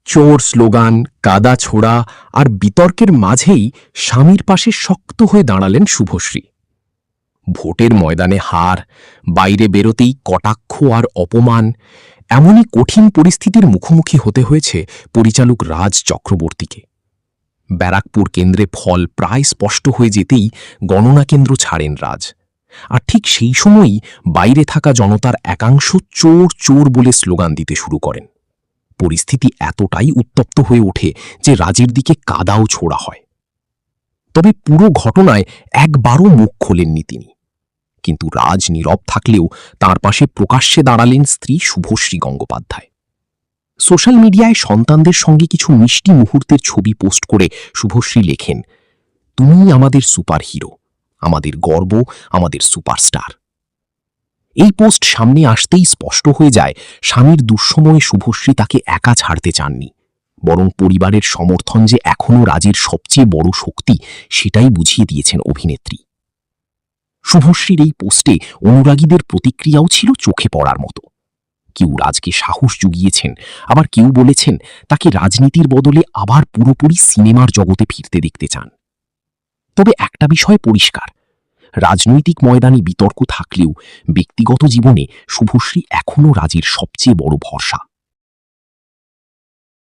চোর স্লোগান, কাদা ছোড়া আর বিতর্কের মাঝেই স্বামীর পাশে শক্ত হয়ে দাঁড়ালেন শুভশ্রী। ভোটের ময়দানে হার, বাইরে বেরোতেই কটাক্ষ আর অপমান, এমনই কঠিন পরিস্থিতির মুখোমুখি হতে হয়েছে পরিচালক রাজ চক্রবর্তীকে। ব্যারাকপুর কেন্দ্রে ফল প্রায় স্পষ্ট হয়ে যেতেই গণনা কেন্দ্র ছাড়েন রাজ। আর ঠিক সেই সময়ই বাইরে থাকা জনতার একাংশ চোর চোর বলে স্লোগান দিতে শুরু করেন। পরিস্থিতি এতটাই উত্তপ্ত হয়ে ওঠে যে রাজের দিকে কাদাও ছোড়া হয়। তবে পুরো ঘটনায় একবারও মুখ খোলেননি তিনি। কিন্তু রাজ নীরব থাকলেও তার পাশে প্রকাশ্যে দাঁড়ালেন স্ত্রী শুভশ্রী গঙ্গোপাধ্যায়। সোশ্যাল মিডিয়ায় সন্তানদের সঙ্গে কিছু মিষ্টি মুহূর্তের ছবি পোস্ট করে শুভশ্রী লেখেন, "তুমিই আমাদের সুপার হিরো, আমাদের গর্ব, আমাদের সুপারস্টার।" এই পোস্ট সামনে আসতেই স্পষ্ট হয়ে যায় স্বামীর দুঃসময়ে শুভশ্রী তাকে একা ছাড়তে চাননি, বরং পরিবারের সমর্থন যে এখনও রাজের সবচেয়ে বড় শক্তি সেটাই বুঝিয়ে দিয়েছেন অভিনেত্রী। শুভশ্রীর এই পোস্টে অনুরাগীদের প্রতিক্রিয়াও ছিল চোখে পড়ার মতো। কেউ রাজকে সাহস জুগিয়েছেন, আবার কেউ বলেছেন তাকে রাজনীতির বদলে আবার পুরোপুরি সিনেমার জগতে ফিরতে দেখতে চান। তবে একটা বিষয় পরিষ্কার, রাজনৈতিক ময়দানে বিতর্ক থাকলেও ব্যক্তিগত জীবনে শুভশ্রী এখনও রাজের সবচেয়ে বড় ভরসা।